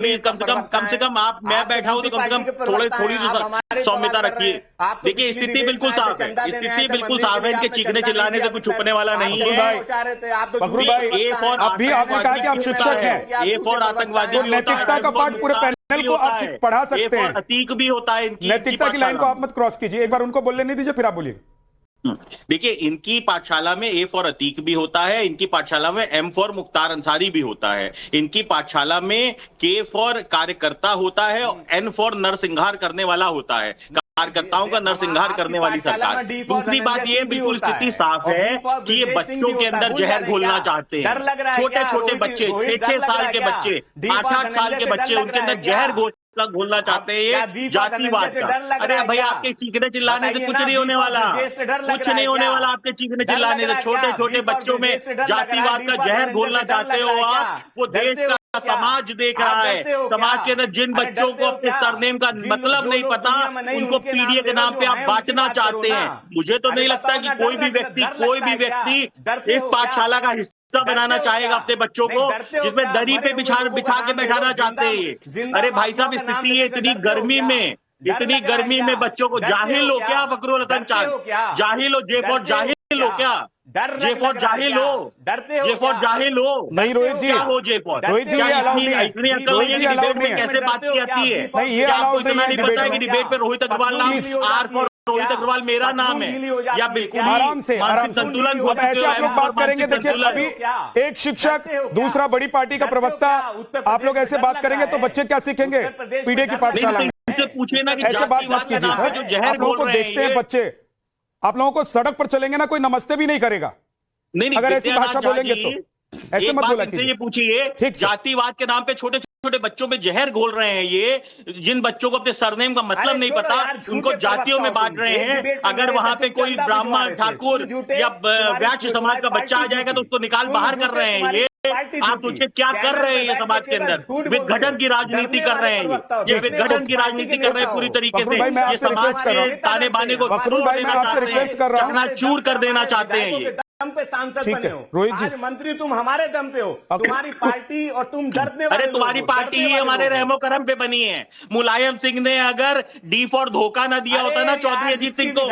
कम से कम आप मैं बैठा हूं तो कम से कम थोड़ी तो सौम्यता रखिए। देखिए स्थिति बिल्कुल साफ है, स्थिति बिल्कुल साफ है। इनके चीखने चिल्लाने से कुछ छुपने वाला नहीं है। फखरुल भाई, अभी आपने कहा कि आप शिक्षक हैं, ए फॉर आतंकवादी, नैतिकता का पाठ पूरे पैनल को आप पढ़ा सकते हैं। अतीक भी होता है। नैतिकता की लाइन को आप मत क्रॉस कीजिए, एक बार उनको बोलने नहीं दीजिए, फिर आप बोलिए। देखिए इनकी पाठशाला में ए फॉर अतीक भी होता है, इनकी पाठशाला में एम फॉर मुख्तार अंसारी भी होता है, इनकी पाठशाला में के फॉर कार्यकर्ता होता है, एन फॉर नरसंहार करने वाला होता है, कार्यकर्ताओं का नरसंहार करने वाली सरकार। दूसरी बात ये बिल्कुल स्थिति साफ है कि ये बच्चों के अंदर जहर घोलना चाहते हैं। छोटे छोटे बच्चे, 6-6 साल के बच्चे, 8-8 साल के बच्चे, उनके अंदर जहर घोलना चाहते हैं ये जातिवाद का। अरे भैया आपके चीखने चिल्लाने से कुछ नहीं होने वाला, कुछ नहीं होने वाला आपके चीखने चिल्लाने से। छोटे छोटे बच्चों में जातिवाद का जहर घोलना चाहते हो आप। वो देश का समाज देख रहा है, समाज के अंदर जिन बच्चों को अपने सरनेम का मतलब नहीं पता, उनको पीडीए के नाम पे आप बांटना चाहते हैं। मुझे तो नहीं लगता कि कोई भी व्यक्ति इस पाठशाला का हिस्सा बनाना चाहेगा अपने बच्चों को, जिसमें दरी पे बिछा के बैठाना चाहते हैं ये। अरे भाई साहब स्थिति है इतनी गर्मी में बच्चों को जाहिल हो क्या फखरुल हसन चांद? जाहिल हो, जे फॉर जाहिल हो क्या? जे फॉर जाहिल हो, जे फॉर जाहिल हो। नहीं रोहित जी, क्या हो जे फॉर? रोहित जी ये अलाउड नहीं है। इतनी अकल नहीं है कि डिबेट में कैसे बात की जाती है? नहीं ये आपको इतना नहीं पता है कि डिबेट डिबेट पे रोहित अग्रवाल नाम, आर फॉर रोहित अग्रवाल मेरा नाम है या बिल्कुल आराम से संतुलन। अब ऐसे आप लोग बात करेंगे। देखिए अभी एक शिक्षक, दूसरा बड़ी पार्टी का प्रवक्ता, आप लोग ऐसे बात करेंगे तो बच्चे क्या सीखेंगे पीडीए की पाठशाला में? पूछे ना कि ऐसे बात मत कीजिए सर। आप लोगों को देखते हैं बच्चे, आप लोगों को सड़क पर चलेंगे ना कोई नमस्ते भी नहीं करेगा अगर ऐसी भाषा बोलेंगे तो। ऐसे मत बोला कीजिए। ये पूछिए जातिवाद के नाम पे छोटे छोटे बच्चों में जहर घोल रहे हैं ये, जिन बच्चों को अपने सरनेम का मतलब नहीं पता, उनको जातियों में बांट रहे हैं। अगर वहां पे कोई ब्राह्मण, ठाकुर या व्यास समाज का बच्चा आ जाएगा तो उसको निकाल बाहर कर रहे हैं ये। आप सोचिए क्या कर रहे हैं ये समाज के अंदर, विघटन की राजनीति कर रहे हैं ये विघटन की राजनीति कर रहे हैं पूरी तरीके से। ये समाज के ताने बाने को चूर कर देना चाहते हैं ये। दम पे सांसद बने हो रोहित जी, आज मंत्री तुम हमारे दम पे हो, तुम्हारी पार्टी और तुम डरने वाले। अरे तुम्हारी पार्टी ही हमारे रहमो करम पे बनी है। मुलायम सिंह ने अगर डी फॉर धोखा ना दिया होता ना चौधरी अजीत सिंह को,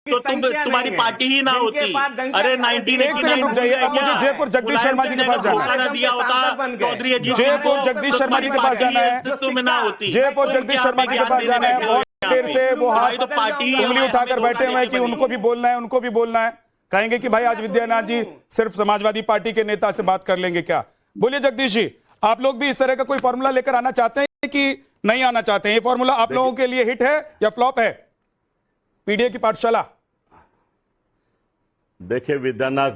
तो तुम्हारी पार्टी ही ना होती। अरे 1989 मुझे जयपुर जगदीश शर्मा जी के पास जाना है। दिया होता चौधरी अजीत, जयपुर जगदीश शर्मा जी के पास जाना है। तुम ना होती। जयपुर जगदीश शर्मा जी के पास जाना है। बहुत देर से वो हाथ तो पार्टी उंगली उठाकर बैठे हुए हैं कि उनको भी बोलना है, उनको भी बोलना है। कहेंगे कि भाई आज विद्यानाथ जी सिर्फ समाजवादी पार्टी के नेता से बात कर लेंगे क्या? बोलिए जगदीश जी, आप लोग भी इस तरह का कोई फॉर्मूला लेकर आना चाहते हैं कि नहीं आना चाहते हैं? ये फॉर्मूला आप लोगों के लिए हिट है या फ्लॉप है? पीडीए की पाठशाला। देखिए विद्यानाथ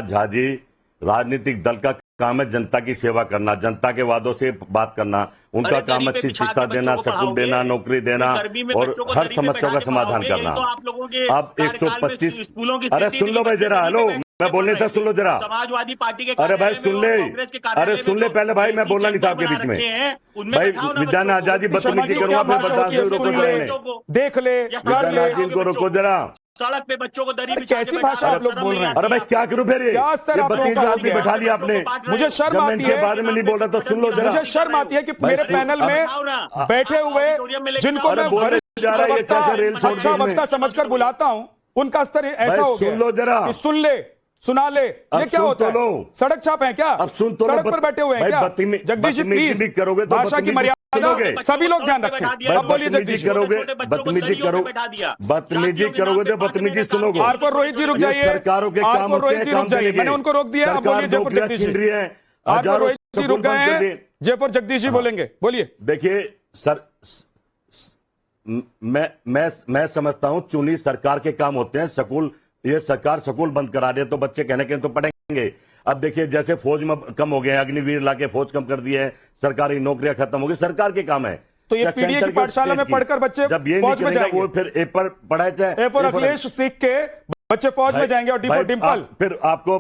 झा जी, राजनीतिक दल का काम है जनता की सेवा करना, जनता के वादों से बात करना। उनका काम अच्छी शिक्षा देना, स्कूल देना, नौकरी देना और हर समस्या का समाधान करना। अब 125, अरे सुन लो भाई जरा, हेलो मैं बोलने से सुन लो जरा। समाजवादी पार्टी के अरे भाई सुन ले, अरे सुन ले पहले भाई, मैं बोलना नहीं था आपके बीच में भाई। विद्यानाथ झा जी बदतमीजी करूंगा फिर बर्दाश्त रोको, देख ले विद्यानाथ जी को रोको जरा। सड़क पे बच्चों को दरी कैसी भाषा आप लोग बोल रहे हैं? अरे भाई क्या करूं फिर? ये 32 आदमी बैठा लिया आपने, मुझे शर्म आती है। बारे में नहीं बोल रहा तो सुन लो जरा। मुझे शर्म आती है कि मेरे पैनल में बैठे हुए जिनको मैं वरिष्ठ अच्छा वक्ता समझकर बुलाता हूं, उनका स्तर ऐसा हो गया। सुन लो जरा, सुन ले, सुना ले। ये क्या होता है? सड़क छाप है क्या? अब सुन तो सड़क पर बैठे हुए हैं क्या? जगदीश जी प्लीज करोगे तो भाषा की मर्यादा सभी लोग ध्यान रखें। अब बोलिए जगदीश करोगे, बदतमीजी करोगे तो बदतमीजी सुनोगे। आर पर रोहित जी रुक जाइए, सरकारों के काम होते हैं, काम जाइए, मैंने उनको रोक दिया। अब बोलिए जयपुर जगदीश जी। आर पर रोहित जी रुक गए हैं, जयपुर जगदीश जी बोलेंगे, बोलिए। देखिए सर, मैं समझता हूं चुनी सरकार के काम होते हैं। स्कूल, ये सरकार स्कूल बंद करा दे तो बच्चे कहने के तो पढ़ेंगे। अब देखिए जैसे फौज में कम हो गए, अग्निवीर लाके फौज कम कर दी है, सरकारी नौकरियां खत्म हो गई, सरकार के काम है। तो ये पीडीए की पाठशाला में पढ़कर बच्चे जब ये फौज में जाएंगे, वो फिर ए पर पढ़ाए चाहे ए फॉर अखिलेश सीख के बच्चे फौज में जाएंगे और डी फॉर डिंपल। फिर आपको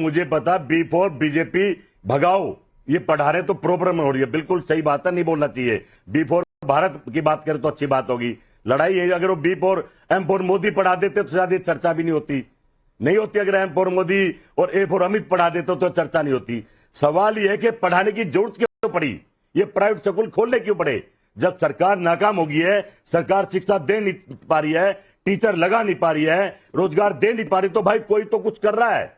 मुझे पता बी फॉर बीजेपी भगाओ, ये पढ़ा रहे तो प्रॉब्लम हो रही है। बिल्कुल सही बात है, नहीं बोलना चाहिए। बी फॉर भारत की बात करें तो अच्छी बात होगी। लड़ाई है, अगर वो B for M for Modi पढ़ा देते तो शायद ये चर्चा भी नहीं होती। नहीं होती अगर एम फॉर मोदी और ए फॉर अमित पढ़ा देते तो चर्चा नहीं होती। सवाल यह है कि पढ़ाने की जरूरत क्यों पड़ी, ये प्राइवेट स्कूल खोलने क्यों पड़े? जब सरकार नाकाम हो गई है, सरकार शिक्षा दे नहीं पा रही है, टीचर लगा नहीं पा रही है, रोजगार दे नहीं पा रही, तो भाई कोई तो कुछ कर रहा है,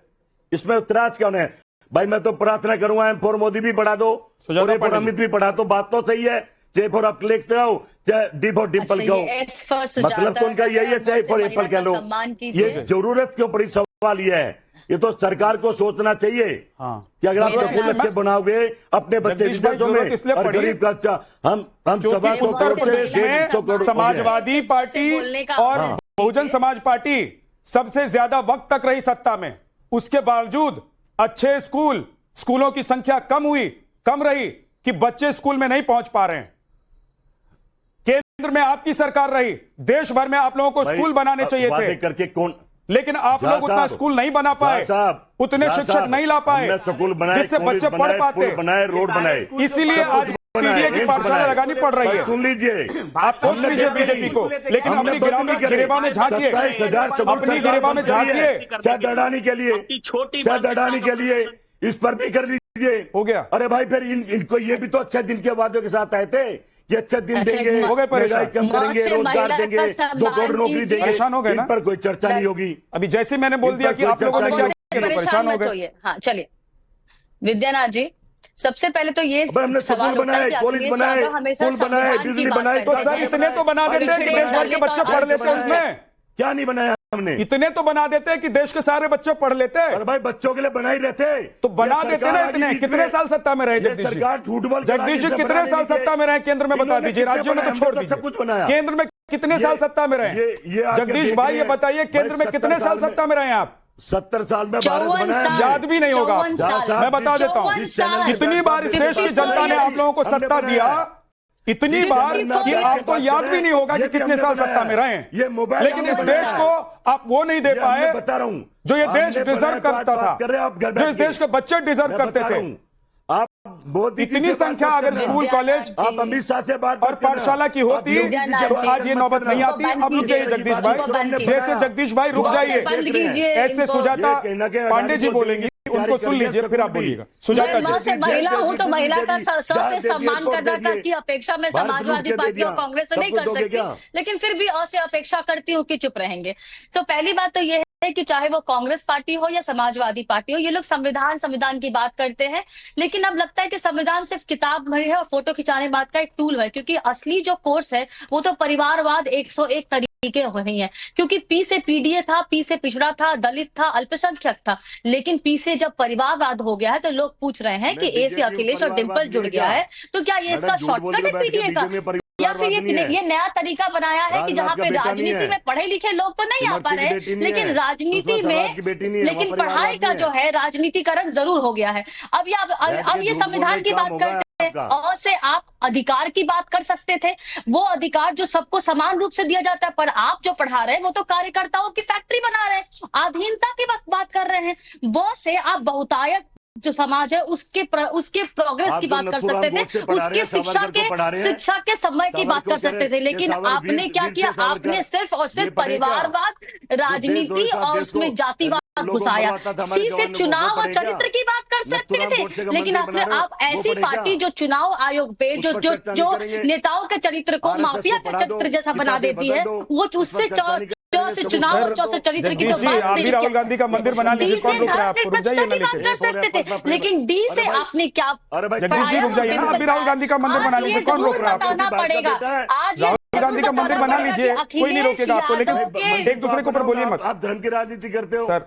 इसमें इतराज क्यों है? भाई मैं तो प्रार्थना करूंगा एम फॉर मोदी भी बढ़ा दो और ए फॉर अमित भी बढ़ा दो, बात तो सही है। चाहे फॉर अखिलेश कहो चाहे डी फॉर डिम्पल कहो, मतलब तो उनका यही है, चाहे फॉर एप्पल कह लो। ये जरूरत क्यों पड़ी? सवाल ये है, ये तो सरकार को सोचना चाहिए कि अगर आप स्कूल अच्छे बनाओगे, अपने बच्चे विदेशों में और गरीब का अच्छा, हम सवा सौ उत्तर प्रदेश में समाजवादी पार्टी और बहुजन समाज पार्टी सबसे ज्यादा वक्त तक रही सत्ता में, उसके बावजूद अच्छे स्कूलों की संख्या कम रही कि बच्चे स्कूल में नहीं पहुंच पा रहे हैं। केंद्र में आपकी सरकार रही, देश भर में आप लोगों को स्कूल बनाने चाहिए थे करके कौन, लेकिन आप लोग उतना स्कूल नहीं बना पाए, उतने शिक्षक नहीं ला पाए स्कूल बनाए जिससे बच्चे पढ़ पाते, बनाए रोड बनाए, इसीलिए आज पीडीए की पाठशाला लगानी पड़ रही है। सुन लीजिए, आप तो लीजिए बीजेपी को, लेकिन अपनी गिरेबा में झांकिए, अपनी गिरेबा में झांकिए, शायद अडानी के लिए इस पर भी कर लीजिए, हो गया। अरे भाई फिर इनको ये भी तो अच्छे दिन के वादों के साथ आए थे कि अच्छे दिन देंगे, हो गए परेशान, कम करेंगे, रोजगार देंगे, 2 करोड़ नौकरी देंगे, परेशान हो गए ना, इन पर कोई चर्चा नहीं होगी। अभी जैसे मैंने बोल दिया कि आप लोगों ने क्या किया, परेशान हो गए। हाँ चलिए विद्यानाथ जी, सबसे पहले तो ये हमने स्कूल बनाए, कॉलेज बनाए, पुल बनाए, बिजली बनाई, तो सर इतने तो बना देते हैं कि देश भर के बच्चे पढ़ लेते हैं उसमें। क्या नहीं बनाया हमने? इतने तो बना देते हैं कि देश के सारे बच्चे पढ़ लेते हैं। अरे भाई बच्चों के लिए बना ही रहते, तो बना देते ना इतने। कितने साल सत्ता में रहे जगदीश जी? जगदीश जी कितने साल सत्ता में रहे केंद्र में, बता दीजिए, राज्यों में तो छोड़ दीजिए, सब कुछ बनाया। केंद्र में कितने साल सत्ता में रहे जगदीश भाई, ये बताइए, केंद्र में कितने साल सत्ता में रहे आप? 70 साल में भारत बनाया, याद भी नहीं होगा। मैं बता देता हूँ, इतनी बार इस देश की जनता ने आप लोगों को सत्ता दिया, इतनी बार कि आपको याद भी नहीं होगा कि कितने साल सत्ता में रहे हैं, लेकिन इस देश को आप वो नहीं दे पाए बता रहा हूं जो ये देश डिजर्व करता था, जो इस देश के बच्चे डिजर्व करते थे। आप बहुत इतनी संख्या अगर स्कूल, कॉलेज आप अमित शाह से बात और पाठशाला की होती तो आज ये नौबत नहीं आती। अब रुक जाइए जगदीश भाई, जैसे जगदीश भाई रुक जाइए, ऐसे सुजाता पांडे जी बोलेंगी, उनको सुन लीजिए फिर आप बोलिएगा। सुजाता मैं जी, से महिला हूं तो महिला का सबसे सम्मान करना की अपेक्षा मैं समाजवादी पार्टी और कांग्रेस से नहीं कर सकती, लेकिन फिर भी से अपेक्षा करती हूँ कि चुप रहेंगे। तो पहली बात तो ये है कि चाहे वो कांग्रेस पार्टी हो या समाजवादी पार्टी हो, ये लोग संविधान की बात करते हैं, लेकिन अब लगता है कि संविधान सिर्फ किताब भरी है और फोटो खिंचाने बात का एक टूल है, क्योंकि असली जो कोर्स है वो तो परिवारवाद 101 तरीके हुए हैं। क्योंकि पी से पीडीए था, पी से पिछड़ा था, दलित था, अल्पसंख्यक था, लेकिन पी से जब परिवारवाद हो गया है तो लोग पूछ रहे हैं कि ए से अखिलेश और डिम्पल जुड़ गया है, तो क्या ये इसका शॉर्टकट है पीडीए का, या फिर ये नया तरीका बनाया है कि जहाँ पे राजनीति में पढ़े लिखे लोग तो नहीं आ पा रहे, लेकिन राजनीति में, लेकिन पढ़ाई का जो है राजनीतिकरण जरूर हो गया है। अब ये संविधान की बात करते हैं, और से आप अधिकार की बात कर सकते थे, वो अधिकार जो सबको समान रूप से दिया जाता है, पर आप जो पढ़ा रहे हैं वो तो कार्यकर्ताओं की फैक्ट्री बना रहे हैं, अधीनता की बात कर रहे हैं। वो से आप बहुतायत जो समाज है उसके प्रोग्रेस की बात कर सकते थे, उसके शिक्षा के समय की बात कर सकते थे, लेकिन आपने क्या किया, आपने सिर्फ और सिर्फ परिवारवाद, राजनीति और उसमें जातिवाद घुसाया। सी से चुनाव और चरित्र की बात कर सकते थे, लेकिन आप ऐसी पार्टी जो चुनाव आयोग पे जो नेताओं के चरित्र को माफिया के चरित्र जैसा बना देती है, वो उससे चुनाव और चरित्र की तो बात नहीं। राहुल गांधी का मंदिर बना लीजिए, कौन रोक रहा है आपको? रुक जाइए ना, बात कर सकते थे, लेकिन डी से आपने क्या जगदीश जी रुक जाइए ना, अभी राहुल गांधी का मंदिर बना लीजिए, कौन रोक रहा है आपको? बताना पड़ेगा आज राहुल गांधी का मंदिर बना लीजिए, कोई नहीं रोकेगा आपको, लेकिन एक दूसरे के ऊपर बोलिए मत। आप धर्म की राजनीति करते हो सर,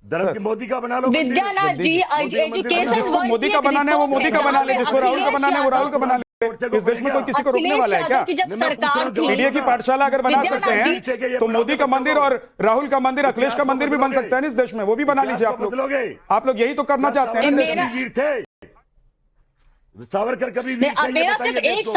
धर्म की मोदी का बना लो। विद्यानाथ जी एजुकेशन, जिसको मोदी का बनाना है वो मोदी का बना ले, जिसको राहुल का बनाना है वो राहुल का बना ले। इस देश में कोई किसी को रोकने वाला है क्या? पीडीए की पाठशाला अगर बना सकते हैं तो मोदी का मंदिर और राहुल का मंदिर, अखिलेश का मंदिर भी बन सकता है ना इस देश में, वो भी बना लीजिए आप लोग। आप लोग यही तो करना चाहते हैं ना देश में। सावरकर कभी मेरा सिर्फ एक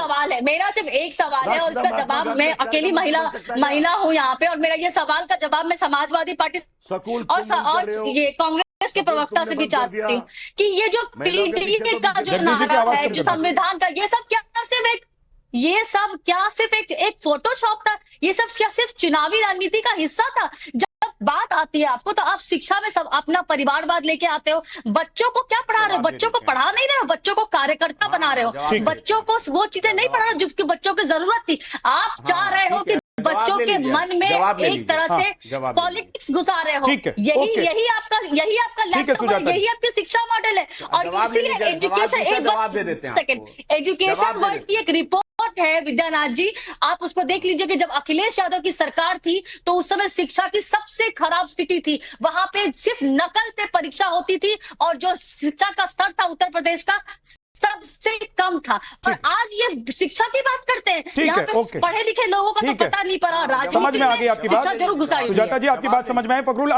सवाल है और इसका जवाब, मैं अकेली महिला हूँ यहाँ पे, और मेरा ये सवाल का जवाब मैं समाजवादी पार्टी और ये कांग्रेस के प्रवक्ता से भी चाहती हूँ कि ये जो पीडीए का जो नारा है, जो संविधान का, ये सब क्या सिर्फ एक फोटोशॉप था? ये सब क्या सिर्फ चुनावी रणनीति का हिस्सा था? जब बात आती है आपको तो आप शिक्षा में सब अपना परिवारवाद लेके आते हो। बच्चों को क्या पढ़ा रहे हो? बच्चों को पढ़ा नहीं रहे हो, बच्चों को कार्यकर्ता बना रहे हो, बच्चों को वो चीजें नहीं पढ़ा रहे हो जो बच्चों की जरूरत थी। आप चाह रहे हो कि बच्चों के मन में एक तरह से पॉलिटिक्स घुसा रहे हो। यही आपका लैपटॉप, यही आपकी शिक्षा मॉडल है। और इसीलिए एजुकेशन वर्ल्ड की एक रिपोर्ट है विद्यानाथ जी, आप उसको देख लीजिए कि जब अखिलेश यादव की सरकार थी तो उस समय शिक्षा की सबसे खराब स्थिति थी। वहां पे सिर्फ नकल पे परीक्षा होती थी और जो शिक्षा का स्तर था उत्तर प्रदेश का सबसे कम था। और आज ये शिक्षा की बात करते हैं, यहाँ पे पढ़े लिखे लोगों का तो पता नहीं पड़ा। समझ में आ गई आपकी बात, जरूर घुसाई। सुजाता जी आपकी बात समझ में आई। फखरुल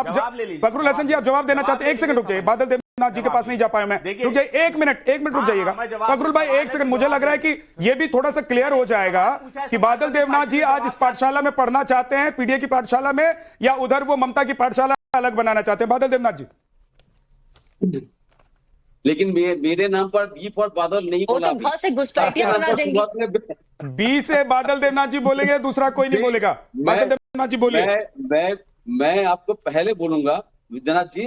हसन जी आप जवाब देना चाहते हैं? एक सेकंड रुक जाइए, बादल देवनाथ जी के पास नहीं जा पाया मैं, रुक जाइए एक मिनट रुक जाइएगा। फखरुल भाई एक सेकंड, मुझे लग रहा है कि ये भी थोड़ा सा क्लियर हो जाएगा कि बादल देवनाथ जी आज इस पाठशाला में पढ़ना चाहते हैं, पीडीए की पाठशाला में, या उधर वो ममता की पाठशाला अलग बनाना चाहते हैं? बादल देवनाथ जी लेकिन मेरे नाम पर बी फॉर बादल नहीं बोला। तो से घुसपैठियां बना देंगे। बी से बादल देवनाथ जी बोलेंगे, दूसरा कोई नहीं बोलेगा। बादल देवनाथ जी बोलिए। मैं आपको पहले बोलूंगा Vidyanath ji,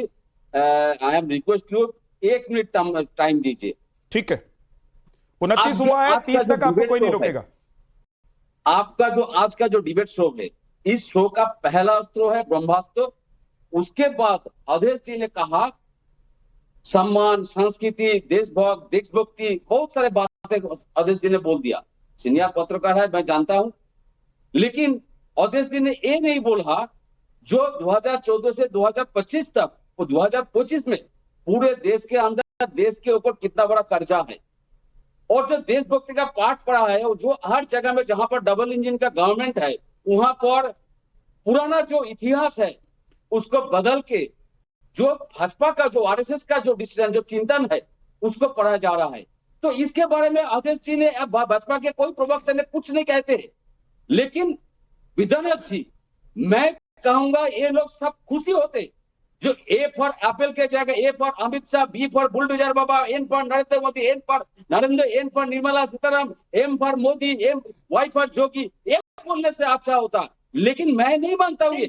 I am request you 1 minute time दीजिए। ठीक है, 29 हुआ है, 30 तक आपको कोई नहीं रोकेगा। आपका जो आज का जो डिबेट शो है, इस शो का पहला अस्त्र है ब्रह्मास्त्र। उसके बाद अवधेश जी ने कहा सम्मान, संस्कृति, देशभक्ति, बहुत सारे बातें अवधेश जी ने बोल दिया। सीनियर पत्रकार है, मैं जानता हूं, लेकिन अवधेश जी ने ये नहीं बोला जो 2014 से 2025 तक, वो 2025 में पूरे देश के अंदर देश के ऊपर कितना बड़ा कर्जा है, और जो देशभक्ति का पाठ पढ़ा है, वो जो हर जगह में जहां पर डबल इंजन का गवर्नमेंट है, वहां पर पुराना जो इतिहास है उसको बदल के जो भाजपा का, जो आरएसएस का जो डिसीजन, जो चिंतन है, उसको पढ़ा जा रहा है। तो इसके बारे में अवधेश जी ने, भाजपा के कोई प्रवक्ता ने कुछ नहीं कहते, लेकिन विद्यानाथ जी मैं कहूंगा ये लोग सब खुशी होते जो ए फॉर एप्पल के जगह A for Amit Shah, B for bulldozer Baba, N for Narendra Modi, N for Narendra, N for Nirmala Sitharaman, M for Modi, M Y for Jogi, ये बोलने से अच्छा होता। लेकिन मैं नहीं मानता हूँ ये।